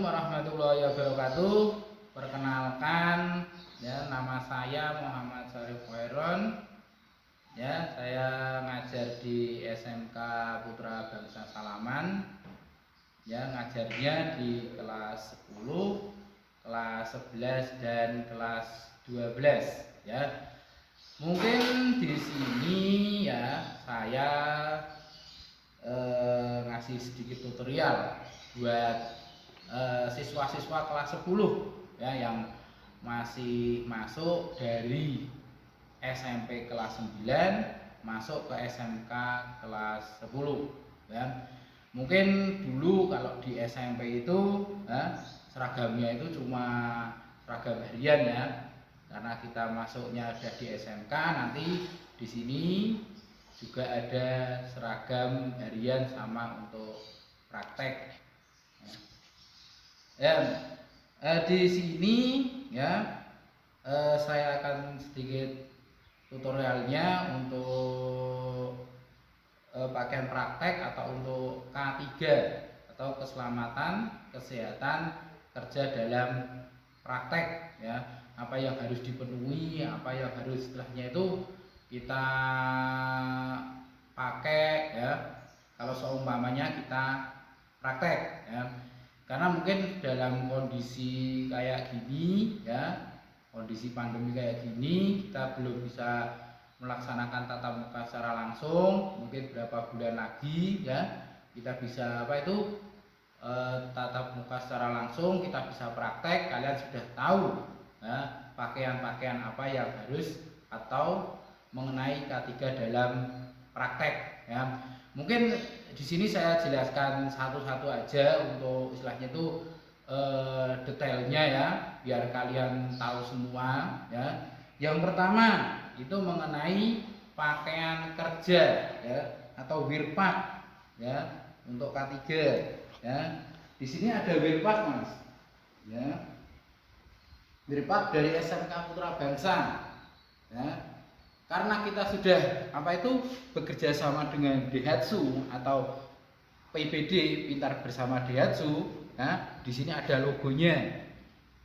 warahmatullahi wabarakatuh. Perkenalkan, ya, nama saya Muhammad Syarif Khairon. Ya, saya ngajar di SMK Putra Bangsa Salaman. Ya, ngajarnya di kelas 10, kelas 11 dan kelas 12. Ya, mungkin di sini ya saya ngasih sedikit tutorial buat siswa-siswa kelas 10 ya yang masih masuk dari SMP kelas 9 masuk ke SMK kelas 10 ya. Mungkin dulu kalau di SMP itu ya, seragamnya itu cuma seragam harian ya. Karena kita masuknya sudah di SMK, nanti di sini juga ada seragam harian sama untuk praktek. Ya, di sini ya saya akan sedikit tutorialnya untuk pakaian praktek atau untuk K3 atau keselamatan kesehatan kerja dalam praktek ya. Apa yang harus dipenuhi, apa yang harus setelahnya itu kita pakai ya kalau seumpamanya kita praktek ya. Karena mungkin dalam kondisi kayak gini ya, kondisi pandemi kayak gini, kita belum bisa melaksanakan tatap muka secara langsung. Mungkin berapa bulan lagi ya kita bisa tatap muka secara langsung, kita bisa praktek. Kalian sudah tahu ya, pakaian-pakaian apa yang harus atau mengenai K3 dalam praktek ya. Mungkin di sini saya jelaskan satu-satu aja untuk istilahnya itu detailnya ya, biar kalian tahu semua ya. Yang pertama itu mengenai pakaian kerja ya atau wirpak ya untuk K3 ya. Di sini ada wirpak Mas ya. Wirpak dari SMK Putra Bangsa ya. Karena kita sudah bekerja sama dengan Daihatsu atau PBD Pintar Bersama Daihatsu ya. Di sini ada logonya.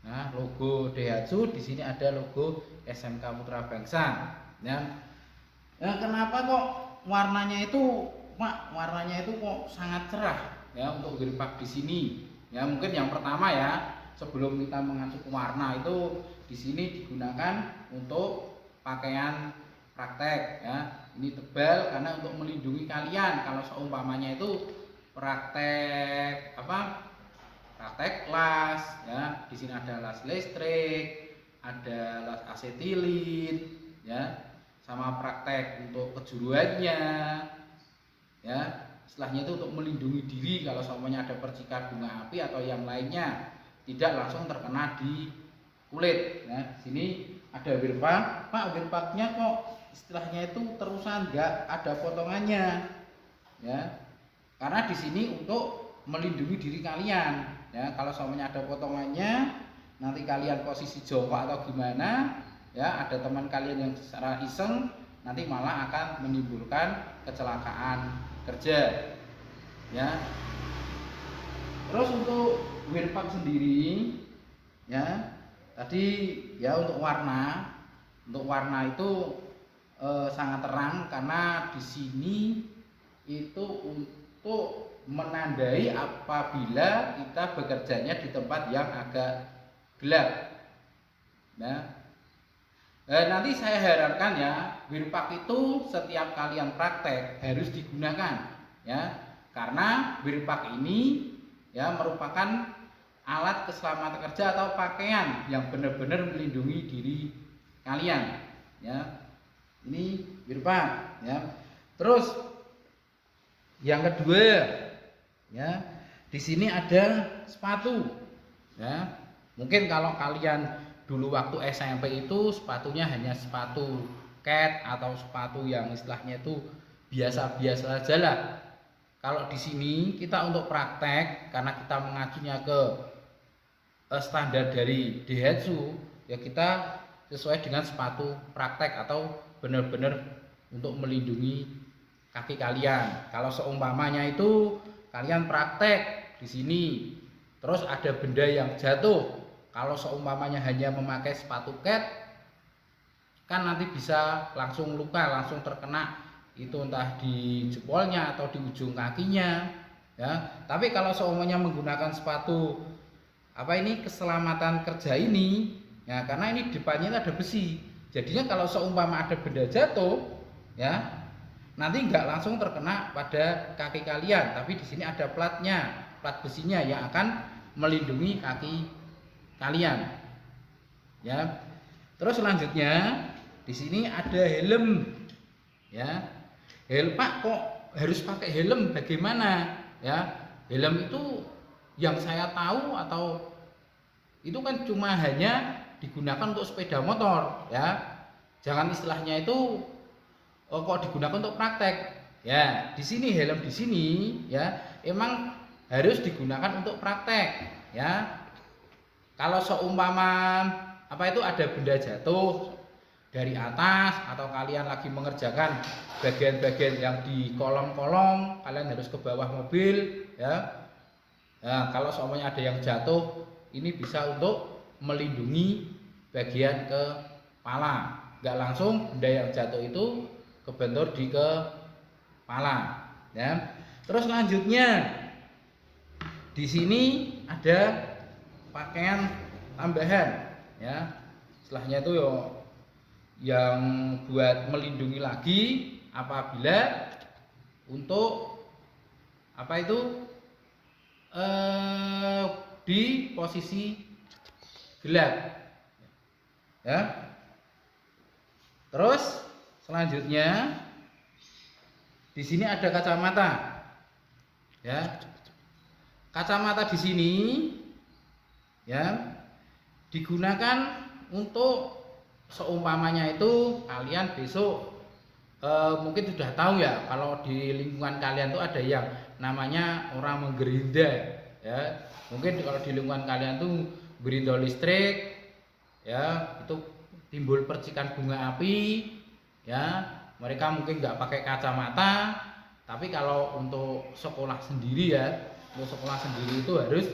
Nah, logo Daihatsu, di sini ada logo SMK Putra Bangsa ya. Nah, kenapa kok warnanya itu kok sangat cerah ya untuk wirpak di sini ya. Mungkin yang pertama ya, sebelum kita mengacu ke warna itu di sini digunakan untuk pakaian praktek ya. Ini tebal karena untuk melindungi kalian kalau seumpamanya itu praktek las ya. Di sini ada las listrik, ada las asetilin ya, sama praktek untuk kejuruannya ya. Setelahnya itu untuk melindungi diri kalau seumpamanya ada percikan bunga api atau yang lainnya tidak langsung terkena di kulit ya. Di sini ada wirpak. Pak, wirpaknya kok istilahnya itu terusan, enggak ada potongannya ya. Karena di sini untuk melindungi diri kalian ya. Kalau semuanya ada potongannya, nanti kalian posisi jongkok atau gimana ya, ada teman kalian yang secara iseng nanti malah akan menimbulkan kecelakaan kerja ya. Terus untuk wirpak sendiri ya, tadi ya untuk warna itu sangat terang karena di sini itu untuk menandai apabila kita bekerjanya di tempat yang agak gelap. Nah, nanti saya harapkan ya wirpak itu setiap kalian praktek harus digunakan ya, karena wirpak ini ya merupakan alat keselamatan kerja atau pakaian yang benar-benar melindungi diri kalian ya. Ini wirpak ya. Terus yang kedua ya, di sini ada sepatu ya. Mungkin kalau kalian dulu waktu SMP itu sepatunya hanya sepatu cat atau sepatu yang istilahnya itu biasa-biasa saja lah. Kalau di sini kita untuk praktek, karena kita mengacunya ke standar dari Daihatsu ya, kita sesuai dengan sepatu praktek atau benar-benar untuk melindungi kaki kalian. Kalau seumpamanya itu kalian praktek di sini Terus ada benda yang jatuh. Kalau seumpamanya hanya memakai sepatu cat, kan nanti bisa langsung luka, langsung terkena itu entah di jempolnya atau di ujung kakinya, ya. Tapi kalau seumpamanya menggunakan sepatu keselamatan kerja ini, ya, karena ini depannya ada besi, jadinya kalau seumpama ada benda jatuh, ya, nanti nggak langsung terkena pada kaki kalian, tapi di sini ada platnya, plat besinya yang akan melindungi kaki kalian, ya. Terus selanjutnya di sini ada helm, ya. Pak, kok harus pakai helm? Bagaimana? Ya, helm itu yang saya tahu atau itu kan cuma hanya digunakan untuk sepeda motor, ya. Jangan istilahnya itu kok digunakan untuk praktek. Ya, di sini helm di sini, ya, emang harus digunakan untuk praktek, ya. Kalau seumpama ada benda jatuh dari atas atau kalian lagi mengerjakan bagian-bagian yang di kolong-kolong, kalian harus ke bawah mobil, ya. Nah, kalau semuanya ada yang jatuh, ini bisa untuk melindungi bagian kepala. Nggak langsung benda yang jatuh itu kebentur di kepala, ya. Terus selanjutnya di sini ada pakaian tambahan, ya. Setelahnya itu yang buat melindungi lagi apabila untuk di posisi gelap, ya. Terus selanjutnya di sini ada kacamata, ya. Kacamata di sini, ya, digunakan untuk seumpamanya itu kalian besok mungkin sudah tahu, ya, kalau di lingkungan kalian tuh ada yang namanya orang menggerinda, ya. Mungkin kalau di lingkungan kalian tuh gerinda listrik, ya, itu timbul percikan bunga api, ya. Mereka mungkin nggak pakai kacamata, tapi kalau untuk sekolah sendiri, ya, untuk sekolah sendiri itu harus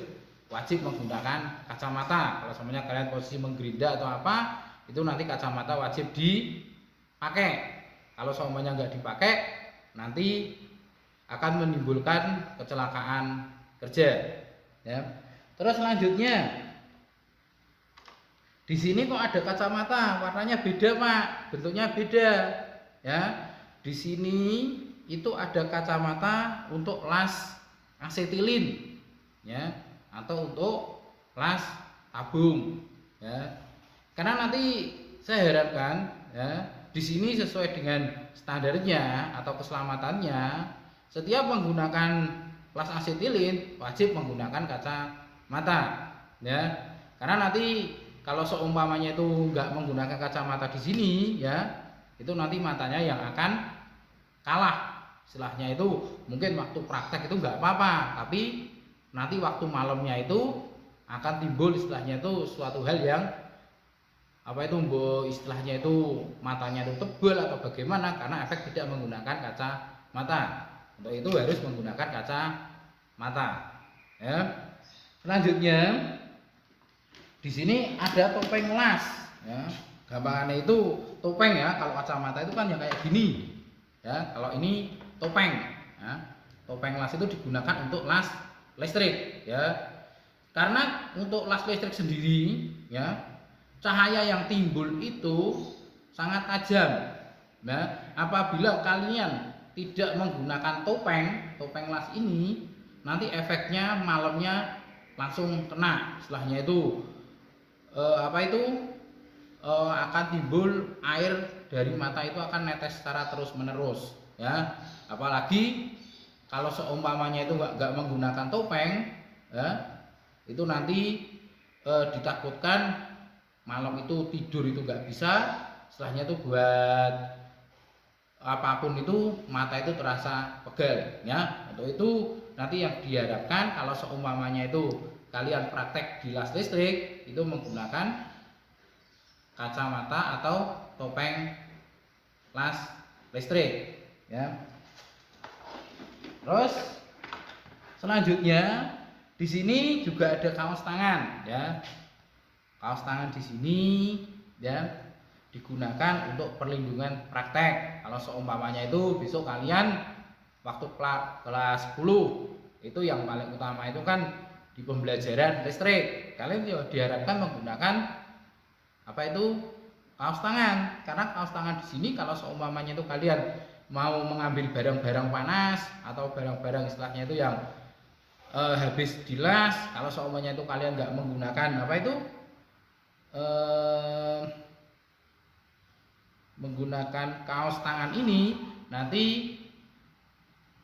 wajib menggunakan kacamata. Kalau semuanya kalian posisi menggerinda atau apa, itu nanti kacamata wajib dipakai. Kalau semuanya nggak dipakai, nanti akan menimbulkan kecelakaan kerja, ya. Terus selanjutnya di sini kok ada kacamata warnanya beda, Pak, bentuknya beda, ya. Di sini itu ada kacamata untuk las asetilin, ya, atau untuk las tabung, ya. Karena nanti saya harapkan, ya, di sini sesuai dengan standarnya atau keselamatannya, setiap menggunakan las asetilin wajib menggunakan kacamata, ya. Karena nanti kalau seumpamanya itu nggak menggunakan kacamata di sini, ya, itu nanti matanya yang akan kalah. Istilahnya itu mungkin waktu praktek itu nggak apa-apa, tapi nanti waktu malamnya itu akan timbul istilahnya itu suatu hal yang istilahnya itu matanya itu tebal atau bagaimana karena efek tidak menggunakan kacamata. Untuk itu harus menggunakan kacamata, ya. Selanjutnya di sini ada topeng las, ya. Gampangannya itu topeng, ya. Kalau kacamata itu kan yang kayak gini, ya. Kalau ini topeng, ya. Topeng las itu digunakan untuk las listrik, ya. Karena untuk las listrik sendiri, ya, cahaya yang timbul itu sangat tajam. Nah, apabila kalian tidak menggunakan topeng las ini, nanti efeknya malamnya langsung kena. Setelahnya itu akan timbul air dari mata itu akan netes secara terus menerus, ya. Apalagi kalau seumpamanya itu nggak menggunakan topeng, ya, itu nanti ditakutkan malam itu tidur itu nggak bisa. Setelahnya itu buat apapun itu mata itu terasa pegal, ya. Untuk itu nanti yang diharapkan kalau seumpamanya itu kalian praktek di las listrik itu menggunakan kacamata atau topeng las listrik, ya. Terus selanjutnya Di sini juga ada kaos tangan ya. Kaos tangan di sini ya digunakan untuk perlindungan praktek. Kalau seumpamanya itu besok kalian waktu kelas 10 itu yang paling utama itu kan di pembelajaran listrik. Kalian diharapkan menggunakan apa itu kaos tangan, karena kaos tangan di sini kalau seumpamanya itu kalian mau mengambil barang-barang panas atau barang-barang istilahnya itu yang habis dilas, kalau seumpamanya itu kalian nggak menggunakan apa itu menggunakan kaos tangan ini, nanti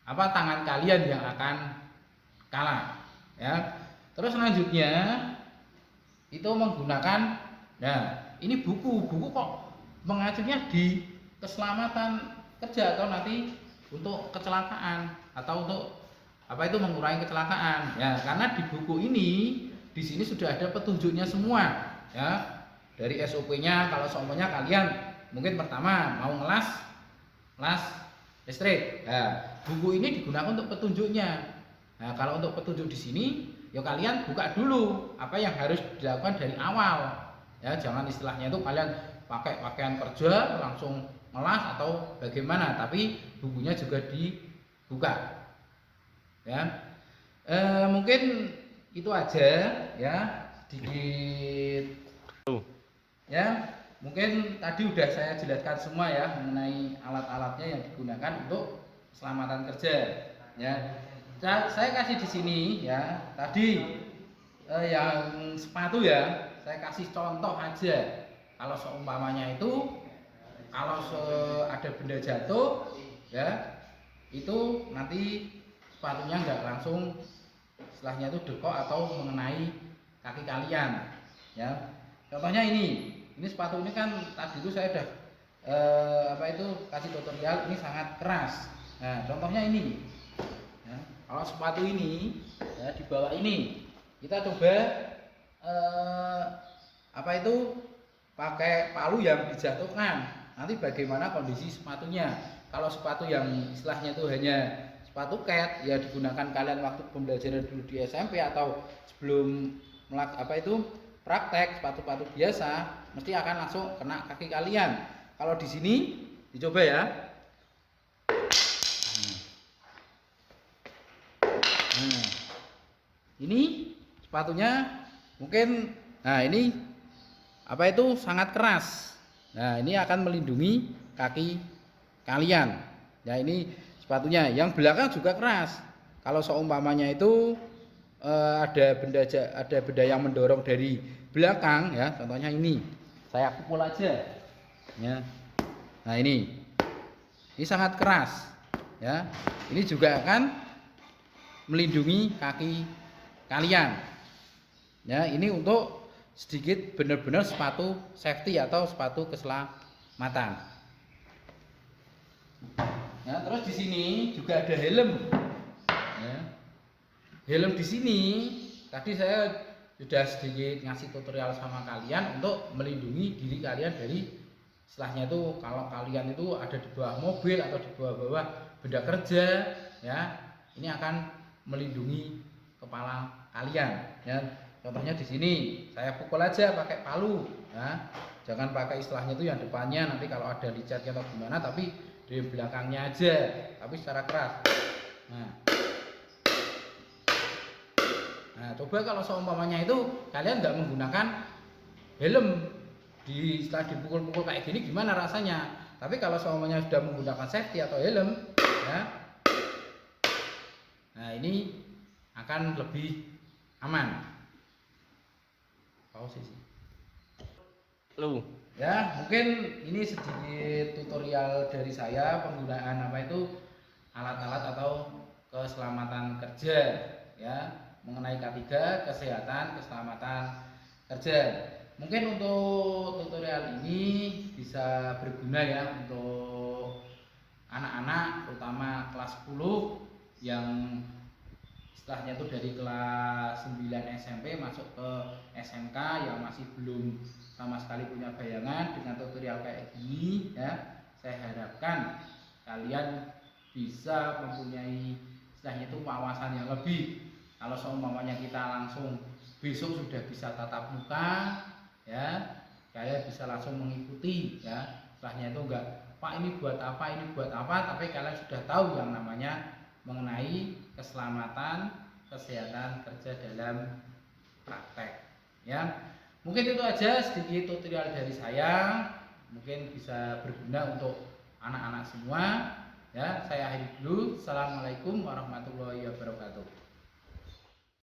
apa tangan kalian yang akan kalah ya. Terus selanjutnya itu menggunakan, nah ini buku kok mengacunya di keselamatan kerja atau nanti untuk kecelakaan atau untuk apa itu mengurangi kecelakaan ya, karena di buku ini di sini sudah ada petunjuknya semua ya, dari SOP-nya. Kalau seumpamanya kalian mungkin pertama mau las listrik, nah buku ini digunakan untuk petunjuknya. Nah kalau untuk petunjuk di sini ya kalian buka dulu apa yang harus dilakukan dari awal ya, jangan istilahnya itu kalian pakai pakaian kerja langsung ngelas atau bagaimana, tapi bukunya juga dibuka ya. Mungkin itu aja ya, sedikit ya, mungkin tadi udah saya jelaskan semua ya mengenai alat-alatnya yang digunakan untuk keselamatan kerja ya. Saya kasih di sini ya tadi yang sepatu ya, saya kasih contoh aja. Kalau seumpamanya itu kalau ada benda jatuh ya, itu nanti sepatunya nggak langsung setelahnya itu dekok atau mengenai kaki kalian ya. Contohnya ini sepatu ini kan tadi itu saya udah apa itu kasih tutorial, ini sangat keras. Nah contohnya ini ya, kalau sepatu ini ya di bawah ini kita coba apa itu pakai palu yang dijatuhkan, nanti bagaimana kondisi sepatunya. Kalau sepatu yang istilahnya itu hanya sepatu cat ya digunakan kalian waktu pembelajaran dulu di SMP atau sebelum apa itu praktek sepatu-sepatu biasa, mesti akan langsung kena kaki kalian. Kalau di sini dicoba ya. Nah, ini sepatunya mungkin, nah ini apa itu sangat keras. Nah ini akan melindungi kaki kalian ya. Ini sepatunya yang belakang juga keras. Kalau seumpamanya itu ada benda yang mendorong dari belakang ya, contohnya ini saya pukul aja ya. Nah ini sangat keras ya, ini juga akan melindungi kaki kalian ya. Ini untuk sedikit benar-benar sepatu safety atau sepatu keselamatan ya. Terus di sini juga ada helm ya. Helm di sini tadi saya sudah sedikit ngasih tutorial sama kalian untuk melindungi diri kalian dari istilahnya itu kalau kalian itu ada di bawah mobil atau di bawah benda kerja ya, ini akan melindungi kepala kalian ya. Contohnya di sini saya pukul aja pakai palu ya, jangan pakai istilahnya itu yang depannya, nanti kalau ada licatnya atau gimana, tapi di belakangnya aja tapi secara keras. Nah coba kalau seumpamanya itu kalian nggak menggunakan helm, setelah dipukul-pukul kayak gini gimana rasanya. Tapi kalau seumpamanya sudah menggunakan safety atau helm ya, nah ini akan lebih aman. Posisi lu ya, mungkin ini sedikit tutorial dari saya penggunaan apa itu alat-alat atau keselamatan kerja ya, mengenai K3 kesehatan keselamatan kerja. Mungkin untuk tutorial ini bisa berguna ya untuk anak-anak terutama kelas 10 yang istilahnya itu dari kelas 9 SMP masuk ke SMK yang masih belum sama sekali punya bayangan. Dengan tutorial kayak gini ya, saya harapkan kalian bisa mempunyai istilahnya itu wawasan yang lebih Kalau seumpamanya kita langsung besok sudah bisa tatap muka, ya kalian bisa langsung mengikuti, ya. Setelahnya itu enggak, Pak ini buat apa, tapi kalian sudah tahu yang namanya mengenai keselamatan kesehatan kerja dalam praktek, ya. Mungkin itu aja sedikit tutorial dari saya, mungkin bisa berguna untuk anak-anak semua, ya. Saya akhiri dulu. Assalamualaikum warahmatullahi wabarakatuh.